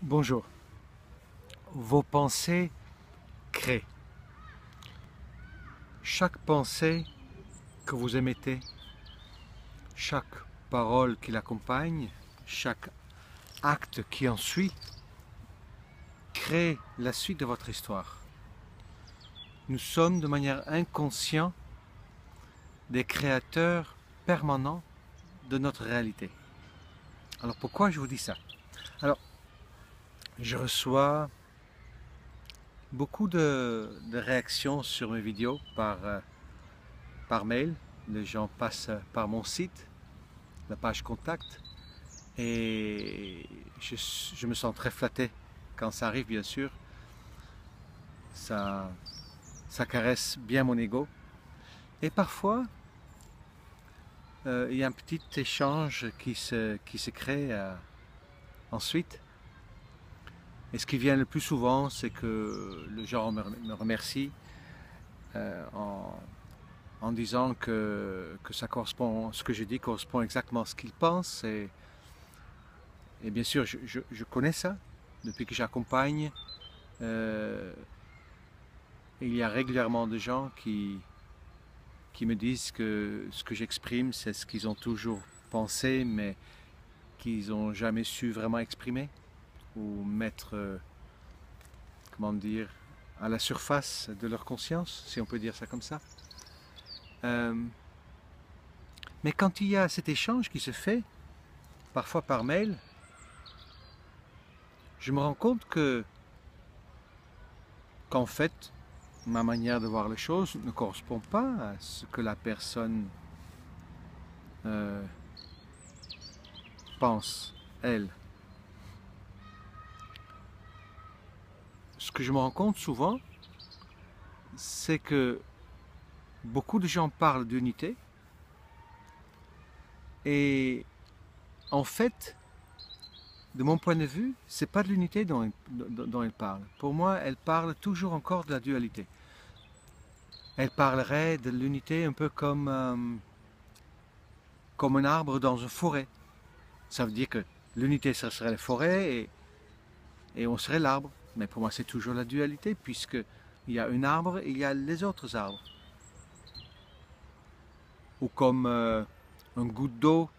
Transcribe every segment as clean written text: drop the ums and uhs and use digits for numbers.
Bonjour. Vos pensées créent. Chaque pensée que vous émettez, chaque parole qui l'accompagne, chaque acte qui en suit, crée la suite de votre histoire. Nous sommes de manière inconsciente des créateurs permanents de notre réalité. Alors pourquoi je vous dis ça? Alors, je reçois beaucoup de réactions sur mes vidéos par mail. Les gens passent par mon site, la page contact, et je me sens très flatté quand ça arrive, bien sûr. Ça, ça caresse bien mon ego. Et parfois, il y a un petit échange qui se crée ensuite. Et ce qui vient le plus souvent, c'est que le gens me remercie euh, en, en disant que ça correspond, ce que je dis correspond exactement à ce qu'ils pensent. Et bien sûr, je connais ça depuis que j'accompagne. Euh, il y a régulièrement des gens qui me disent que ce que j'exprime, c'est ce qu'ils ont toujours pensé, mais qu'ils n'ont jamais su vraiment exprimer ou mettre, comment dire, à la surface de leur conscience, si on peut dire ça comme ça. Euh, mais quand il y a cet échange qui se fait, parfois par mail, je me rends compte qu'en fait, ma manière de voir les choses ne correspond pas à ce que la personne euh, pense, elle. Ce que je me rends compte souvent, c'est que beaucoup de gens parlent d'unité et en fait, de mon point de vue, c'est pas de l'unité dont elle parle. Pour moi, elle parle toujours encore de la dualité. Elle parlerait de l'unité un peu comme un arbre dans une forêt. Ça veut dire que l'unité, ce serait la forêt et on serait l'arbre. Mais pour moi, c'est toujours la dualité, puisque il y a un arbre et il y a les autres arbres. Ou comme un goutte d'eau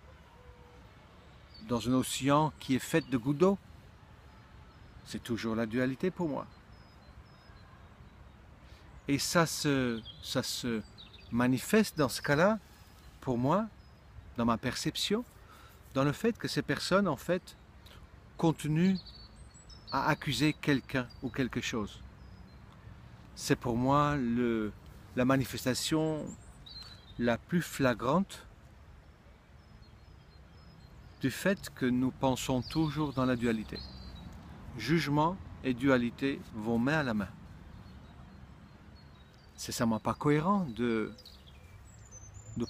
dans un océan qui est fait de gouttes d'eau. C'est toujours la dualité pour moi. Et ça se manifeste dans ce cas-là, pour moi, dans ma perception, dans le fait que ces personnes, en fait, continuent à accuser quelqu'un ou quelque chose. C'est pour moi la manifestation la plus flagrante du fait que nous pensons toujours dans la dualité. Jugement et dualité vont main à la main. C'est simplement pas cohérent de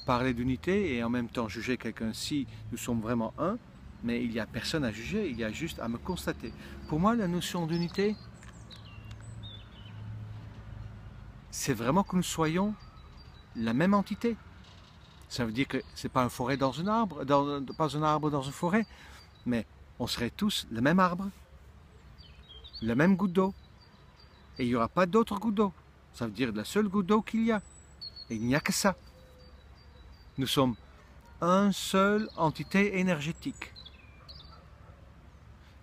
parler d'unité et en même temps juger quelqu'un si nous sommes vraiment un, mais il n'y a personne à juger, il y a juste à me constater. Pour moi, la notion d'unité, c'est vraiment que nous soyons la même entité. Ça veut dire que c'est pas une forêt dans un arbre, pas un arbre dans une forêt, mais on serait tous le même arbre, la même goutte d'eau, et il n'y aura pas d'autre goutte d'eau. Ça veut dire la seule goutte d'eau qu'il y a. Et il n'y a que ça. Nous sommes une seule entité énergétique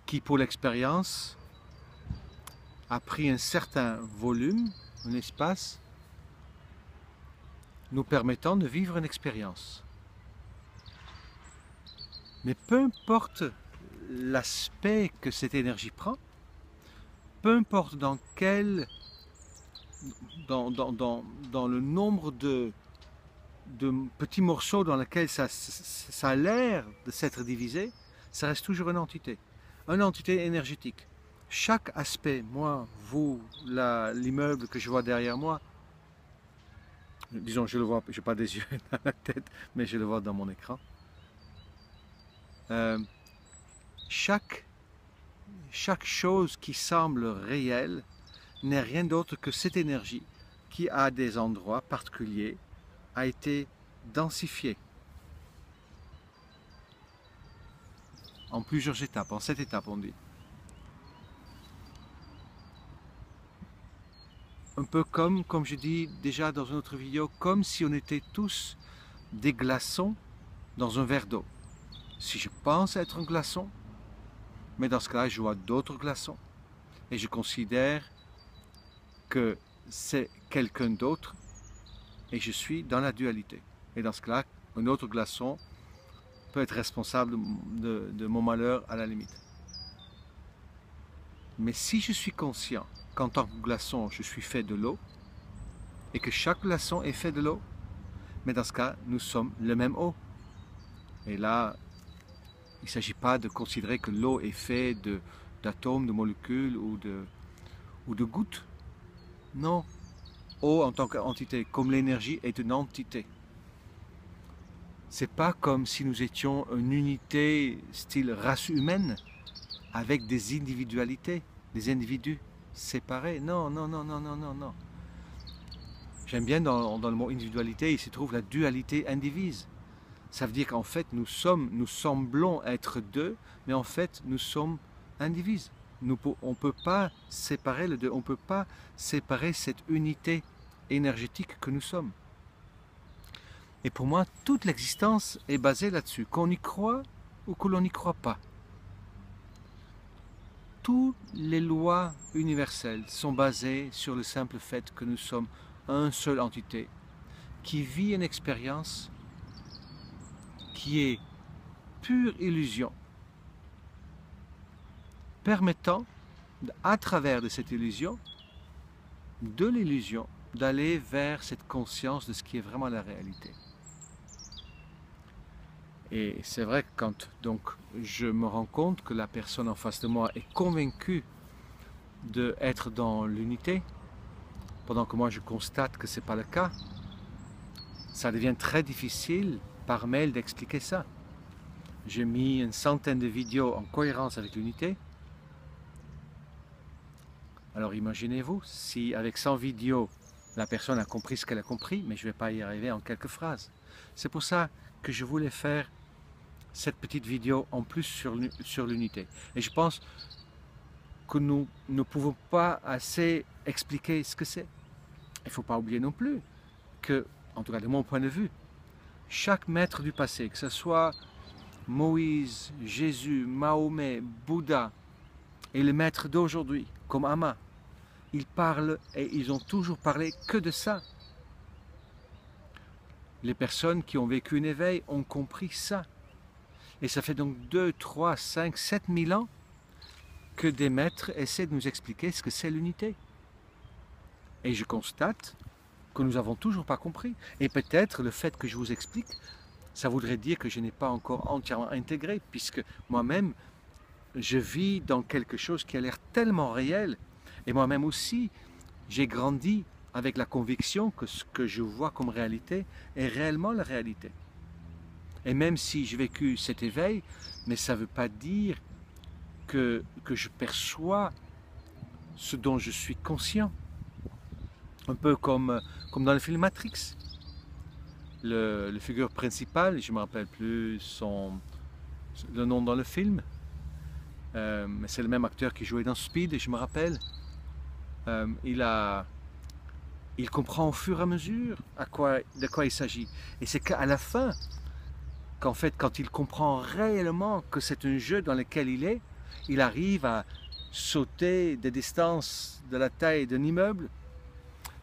qui, pour l'expérience, a pris un certain volume, un espace, nous permettant de vivre une expérience. Mais peu importe l'aspect que cette énergie prend, peu importe dans le nombre de petits morceaux dans lesquels ça a l'air de s'être divisé, ça reste toujours une entité énergétique. Chaque aspect, moi, vous, l'immeuble que je vois derrière moi, disons, je le vois, je n'ai pas des yeux dans la tête, mais je le vois dans mon écran. Euh, chaque, chaque chose qui semble réelle n'est rien d'autre que cette énergie qui, à des endroits particuliers, a été densifiée en plusieurs étapes, en 7 étapes on dit. un peu comme je dis déjà dans une autre vidéo, comme si on était tous des glaçons dans un verre d'eau. Si je pense être un glaçon, mais dans ce cas-là, je vois d'autres glaçons et je considère que c'est quelqu'un d'autre et je suis dans la dualité. Et dans ce cas-là, un autre glaçon peut être responsable de mon malheur à la limite. Mais si je suis conscient qu'en tant que glaçon, je suis fait de l'eau et que chaque glaçon est fait de l'eau, mais dans ce cas, nous sommes le même eau. Et là, il ne s'agit pas de considérer que l'eau est faite d'atomes, de molécules ou de gouttes. Non. Eau en tant qu'entité, comme l'énergie est une entité. C'est pas comme si nous étions une unité style race humaine avec des individualités, des individus séparés. Non, non, non, non, non, non, non. J'aime bien dans le mot individualité, il se trouve la dualité indivise. Ça veut dire qu'en fait, nous semblons être deux, mais en fait, nous sommes indivises. On ne peut pas séparer les deux, on ne peut pas séparer cette unité énergétique que nous sommes. Et pour moi, toute l'existence est basée là-dessus, qu'on y croit ou que l'on n'y croit pas. Toutes les lois universelles sont basées sur le simple fait que nous sommes une seule entité qui vit une expérience qui est pure illusion, permettant, à travers de cette illusion, d'aller vers cette conscience de ce qui est vraiment la réalité. Et c'est vrai que quand donc, je me rends compte que la personne en face de moi est convaincue d'être dans l'unité, pendant que moi je constate que ce n'est pas le cas, ça devient très difficile par mail d'expliquer ça. J'ai mis une centaine de vidéos en cohérence avec l'unité. Alors imaginez-vous, si avec 100 vidéos, la personne a compris ce qu'elle a compris, mais je ne vais pas y arriver en quelques phrases. C'est pour ça que je voulais faire cette petite vidéo en plus sur l'unité. Et je pense que nous ne pouvons pas assez expliquer ce que c'est. Il ne faut pas oublier non plus que, en tout cas de mon point de vue, chaque maître du passé, que ce soit Moïse, Jésus, Mahomet, Bouddha et les maîtres d'aujourd'hui, comme Amma, ils parlent et ils ont toujours parlé que de ça. Les personnes qui ont vécu un éveil ont compris ça. Et ça fait donc 2, 3, 5, 7 000 ans que des maîtres essaient de nous expliquer ce que c'est l'unité. Et je constate que nous n'avons toujours pas compris. Et peut-être le fait que je vous explique, ça voudrait dire que je n'ai pas encore entièrement intégré, puisque moi-même, je vis dans quelque chose qui a l'air tellement réel. Et moi-même aussi, j'ai grandi avec la conviction que ce que je vois comme réalité est réellement la réalité. Et même si j'ai vécu cet éveil, mais ça ne veut pas dire que je perçois ce dont je suis conscient. Un peu comme dans le film Matrix. Le figure principale, je ne me rappelle plus le nom dans le film, mais c'est le même acteur qui jouait dans Speed, et je me rappelle, il comprend au fur et à mesure de quoi il s'agit. Et c'est qu'à la fin, qu'en fait, quand il comprend réellement que c'est un jeu dans lequel il arrive à sauter des distances de la taille d'un immeuble,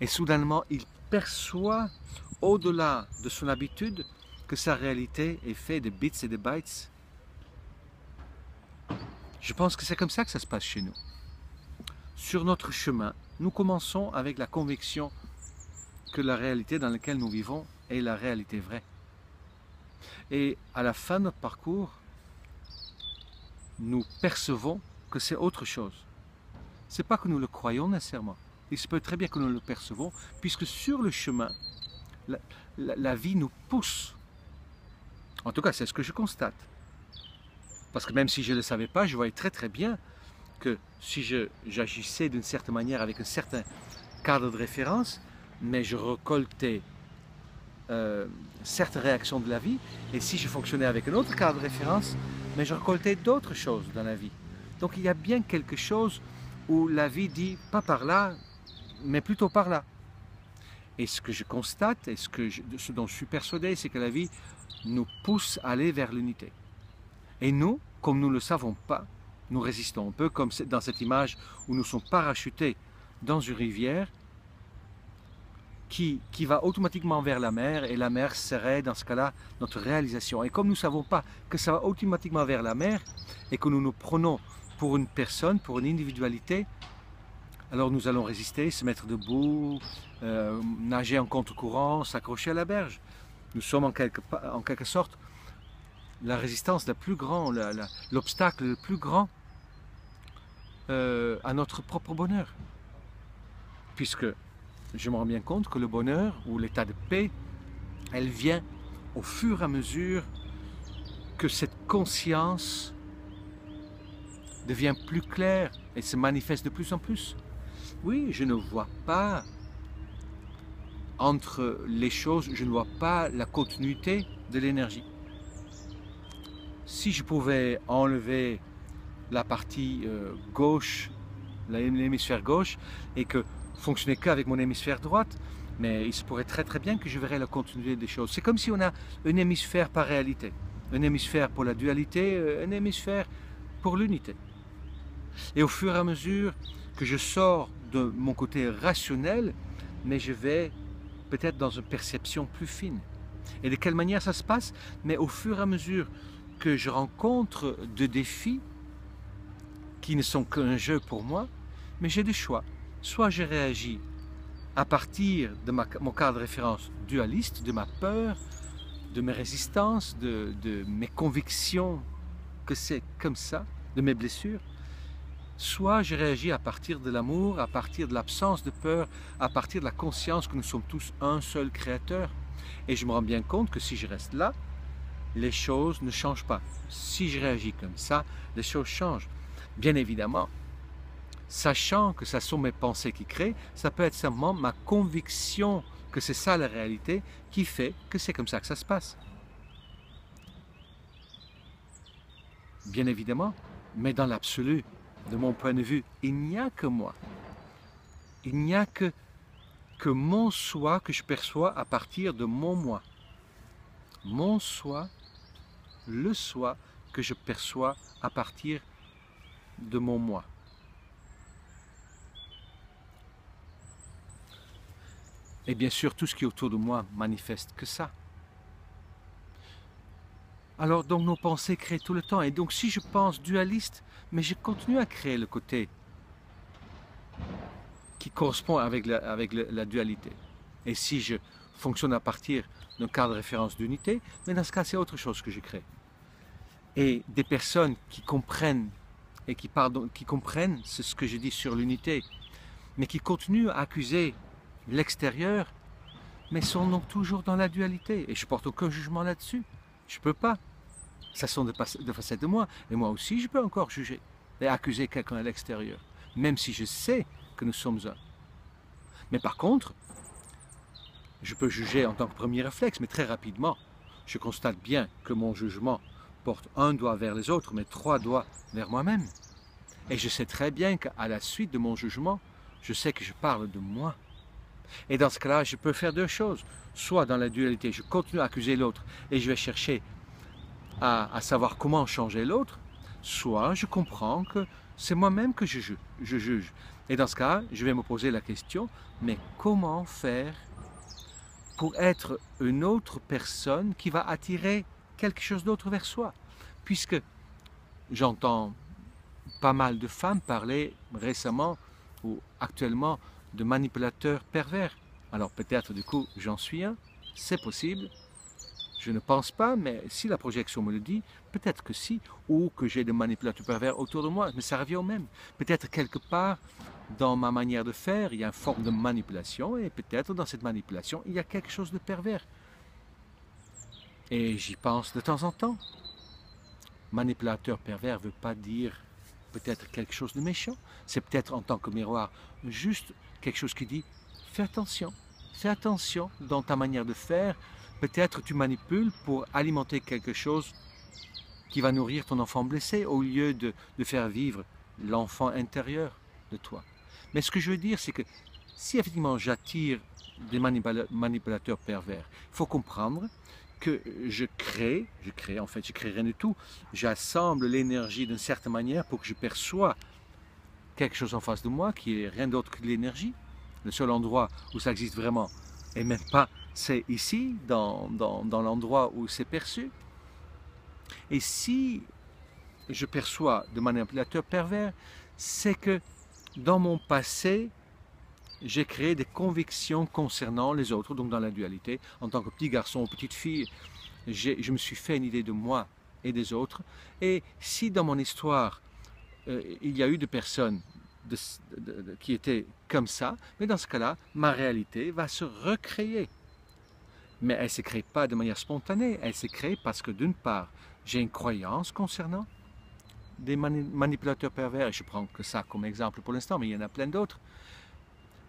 et soudainement, il perçoit, au-delà de son habitude, que sa réalité est faite de bits et de bytes. Je pense que c'est comme ça que ça se passe chez nous. Sur notre chemin, nous commençons avec la conviction que la réalité dans laquelle nous vivons est la réalité vraie. Et à la fin de notre parcours, nous percevons que c'est autre chose. Ce n'est pas que nous le croyons nécessairement. Il se peut très bien que nous le percevons, puisque sur le chemin, la vie nous pousse. En tout cas, c'est ce que je constate. Parce que même si je ne le savais pas, je voyais très très bien que si j'agissais d'une certaine manière avec un certain cadre de référence, mais je récoltais certaines réactions de la vie, et si je fonctionnais avec un autre cadre de référence, mais je récoltais d'autres choses dans la vie. Donc il y a bien quelque chose où la vie dit, pas par là, mais plutôt par là. Et ce que je constate, et ce dont je suis persuadé, c'est que la vie nous pousse à aller vers l'unité. Et nous, comme nous ne le savons pas, nous résistons un peu comme dans cette image où nous sommes parachutés dans une rivière qui va automatiquement vers la mer, et la mer serait dans ce cas-là notre réalisation. Et comme nous ne savons pas que ça va automatiquement vers la mer et que nous nous prenons pour une personne, pour une individualité, alors nous allons résister, se mettre debout, nager en contre-courant, s'accrocher à la berge. Nous sommes en quelque sorte la résistance la plus grande, l'obstacle le plus grand à notre propre bonheur. Puisque je me rends bien compte que le bonheur ou l'état de paix, elle vient au fur et à mesure que cette conscience devient plus claire et se manifeste de plus en plus. Oui, je ne vois pas entre les choses, je ne vois pas la continuité de l'énergie. Si je pouvais enlever la partie gauche, l'hémisphère gauche, et que fonctionner qu'avec mon hémisphère droite, mais il se pourrait très très bien que je verrais la continuité des choses. C'est comme si on a un hémisphère par réalité, un hémisphère pour la dualité, un hémisphère pour l'unité. Et au fur et à mesure que je sors de mon côté rationnel, mais je vais peut-être dans une perception plus fine. Et de quelle manière ça se passe? Mais au fur et à mesure que je rencontre de défis qui ne sont qu'un jeu pour moi, mais j'ai des choix. Soit je réagis à partir de mon cadre de référence dualiste, de ma peur, de mes résistances, de mes convictions que c'est comme ça, de mes blessures, soit je réagis à partir de l'amour, à partir de l'absence de peur, à partir de la conscience que nous sommes tous un seul créateur. Et je me rends bien compte que si je reste là, les choses ne changent pas. Si je réagis comme ça, les choses changent. Bien évidemment, sachant que ce sont mes pensées qui créent, ça peut être simplement ma conviction que c'est ça la réalité qui fait que c'est comme ça que ça se passe. Bien évidemment, mais dans l'absolu, de mon point de vue, il n'y a que moi. Il n'y a que mon soi que je perçois à partir de mon moi. Mon soi, le soi que je perçois à partir de mon moi. Et bien sûr, tout ce qui est autour de moi manifeste que ça. Alors donc nos pensées créent tout le temps. Et donc si je pense dualiste, mais je continue à créer le côté qui correspond avec la dualité. Et si je fonctionne à partir d'un cadre de référence d'unité, mais dans ce cas c'est autre chose que je crée. Et des personnes qui comprennent et qui comprennent ce que je dis sur l'unité, mais qui continuent à accuser l'extérieur, mais sont donc toujours dans la dualité. Et je porte aucun jugement là-dessus. Je ne peux pas. Ça sont de facettes de moi. Et moi aussi, je peux encore juger et accuser quelqu'un à l'extérieur, même si je sais que nous sommes un. Mais par contre, je peux juger en tant que premier réflexe, mais très rapidement, je constate bien que mon jugement porte un doigt vers les autres, mais 3 doigts vers moi-même. Et je sais très bien qu'à la suite de mon jugement, je sais que je parle de moi. Et dans ce cas-là, je peux faire 2 choses. Soit dans la dualité, je continue à accuser l'autre et je vais chercher à savoir comment changer l'autre, soit je comprends que c'est moi-même que je juge. Et dans ce cas, je vais me poser la question, mais comment faire pour être une autre personne qui va attirer quelque chose d'autre vers soi? Puisque j'entends pas mal de femmes parler récemment ou actuellement de manipulateurs pervers. Alors peut-être du coup j'en suis un, c'est possible. Je ne pense pas, mais si la projection me le dit, peut-être que si, ou que j'ai des manipulateurs pervers autour de moi, mais ça revient au même. Peut-être quelque part dans ma manière de faire, il y a une forme de manipulation, et peut-être dans cette manipulation, il y a quelque chose de pervers. Et j'y pense de temps en temps. Manipulateur pervers ne veut pas dire peut-être quelque chose de méchant. C'est peut-être en tant que miroir juste quelque chose qui dit fais attention dans ta manière de faire. Peut-être tu manipules pour alimenter quelque chose qui va nourrir ton enfant blessé au lieu de faire vivre l'enfant intérieur de toi. Mais ce que je veux dire, c'est que si effectivement j'attire des manipulateurs pervers, il faut comprendre que je crée en fait, je crée rien du tout. J'assemble l'énergie d'une certaine manière pour que je perçois quelque chose en face de moi qui est rien d'autre que de l'énergie. Le seul endroit où ça existe vraiment, et même pas, c'est ici, dans l'endroit où c'est perçu. Et si je perçois de manipulateurs pervers, c'est que dans mon passé, j'ai créé des convictions concernant les autres, donc dans la dualité. En tant que petit garçon ou petite fille, je me suis fait une idée de moi et des autres. Et si dans mon histoire, il y a eu des personnes qui étaient comme ça, mais dans ce cas-là, ma réalité va se recréer. Mais elle ne se crée pas de manière spontanée, elle se crée parce que d'une part, j'ai une croyance concernant des manipulateurs pervers, et je prends que ça comme exemple pour l'instant, mais il y en a plein d'autres.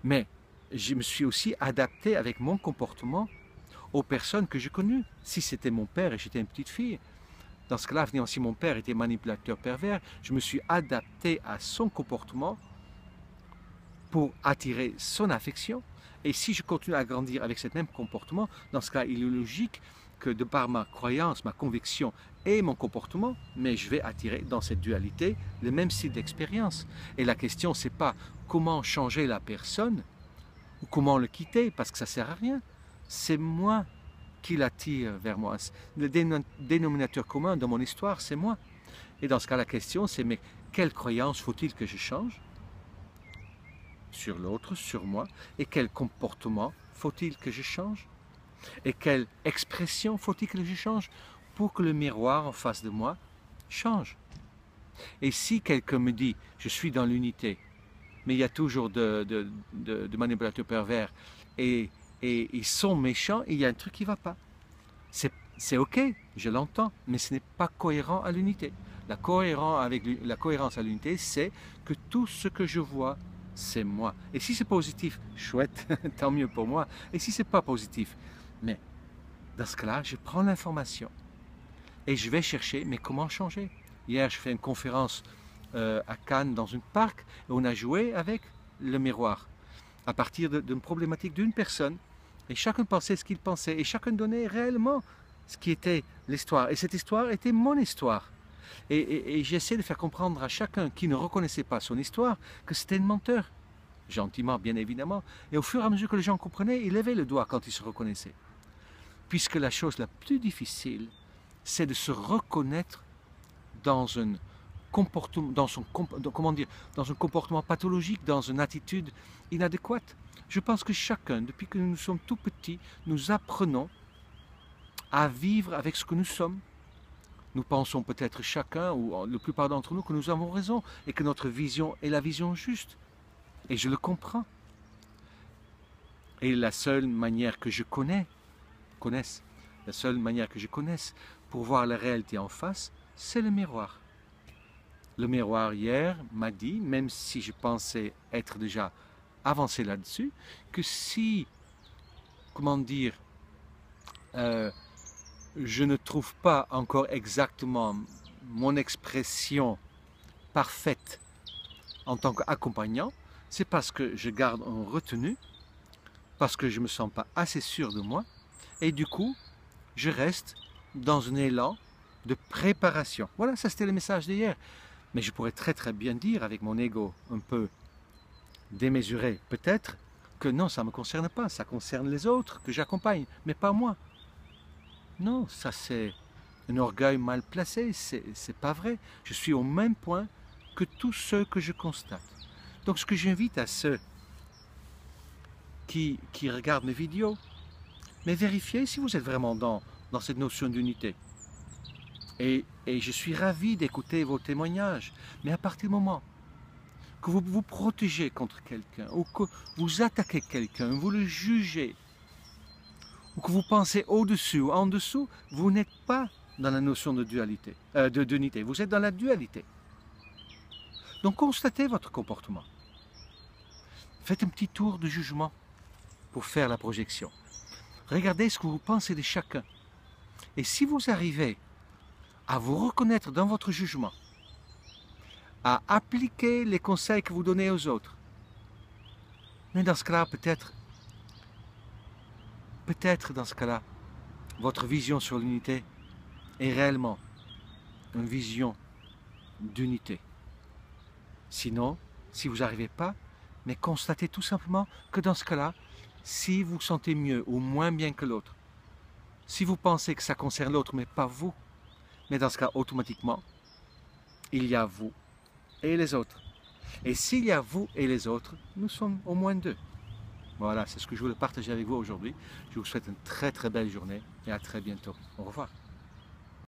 Mais je me suis aussi adapté avec mon comportement aux personnes que j'ai connues. Si c'était mon père et j'étais une petite fille, dans ce cas-là, si mon père était manipulateur pervers, je me suis adapté à son comportement pour attirer son affection. Et si je continue à grandir avec ce même comportement, dans ce cas, il est logique que de par ma croyance, ma conviction et mon comportement, mais je vais attirer dans cette dualité le même style d'expérience. Et la question, c'est pas comment changer la personne ou comment le quitter, parce que ça sert à rien. C'est moi qui l'attire vers moi. Le dénominateur commun dans mon histoire, c'est moi. Et dans ce cas, la question, c'est mais quelle croyance faut-il que je change sur l'autre, sur moi, et quel comportement faut-il que je change? Et quelle expression faut-il que je change pour que le miroir en face de moi change? Et si quelqu'un me dit, je suis dans l'unité, mais il y a toujours de manipulateurs pervers, et ils sont méchants, il y a un truc qui ne va pas. C'est ok, je l'entends, mais ce n'est pas cohérent à l'unité. La cohérence à l'unité, c'est que tout ce que je vois, c'est moi. Et si c'est positif, chouette, tant mieux pour moi. Et si c'est pas positif, mais dans ce cas-là, je prends l'information et je vais chercher, mais comment changer? Hier, je fais une conférence à Cannes dans un parc et on a joué avec le miroir à partir d'une problématique d'une personne. Et chacun pensait ce qu'il pensait et chacun donnait réellement ce qui était l'histoire. Et cette histoire était mon histoire. Et j'essaie de faire comprendre à chacun qui ne reconnaissait pas son histoire que c'était un menteur. Gentiment, bien évidemment. Et au fur et à mesure que les gens comprenaient, ils levaient le doigt quand ils se reconnaissaient. Puisque la chose la plus difficile, c'est de se reconnaître dans un comportement, dans un comportement pathologique, dans une attitude inadéquate. Je pense que chacun, depuis que nous sommes tout petits, nous apprenons à vivre avec ce que nous sommes. Nous pensons peut-être chacun, ou la plupart d'entre nous, que nous avons raison et que notre vision est la vision juste. Et je le comprends. Et la seule manière que je connaisse pour voir la réalité en face, c'est le miroir. Le miroir hier m'a dit, même si je pensais être déjà avancé là-dessus, que si, je ne trouve pas encore exactement mon expression parfaite en tant qu'accompagnant, c'est parce que je garde en retenue, parce que je ne me sens pas assez sûr de moi, et du coup, je reste dans un élan de préparation. Voilà, ça c'était le message d'hier. Mais je pourrais très très bien dire avec mon ego un peu démesuré, peut-être, que non, ça ne me concerne pas, ça concerne les autres que j'accompagne, mais pas moi. Non, ça c'est un orgueil mal placé, c'est pas vrai. Je suis au même point que tous ceux que je constate. Donc ce que j'invite à ceux qui regardent mes vidéos, mais vérifiez si vous êtes vraiment dans cette notion d'unité. Et je suis ravi d'écouter vos témoignages, mais à partir du moment que vous vous protégez contre quelqu'un, ou que vous attaquez quelqu'un, vous le jugez, ou que vous pensez au-dessus ou en dessous, vous n'êtes pas dans la notion de dualité, d'unité, vous êtes dans la dualité. Donc constatez votre comportement. Faites un petit tour de jugement pour faire la projection. Regardez ce que vous pensez de chacun. Et si vous arrivez à vous reconnaître dans votre jugement, à appliquer les conseils que vous donnez aux autres, Mais dans ce cas-là, peut-être dans ce cas-là, votre vision sur l'unité est réellement une vision d'unité. Sinon, si vous n'arrivez pas, mais constatez tout simplement que dans ce cas-là, si vous sentez mieux ou moins bien que l'autre, si vous pensez que ça concerne l'autre mais pas vous, mais dans ce cas, automatiquement, il y a vous et les autres. Et s'il y a vous et les autres, nous sommes au moins deux. Voilà, c'est ce que je voulais partager avec vous aujourd'hui. Je vous souhaite une très très belle journée et à très bientôt. Au revoir.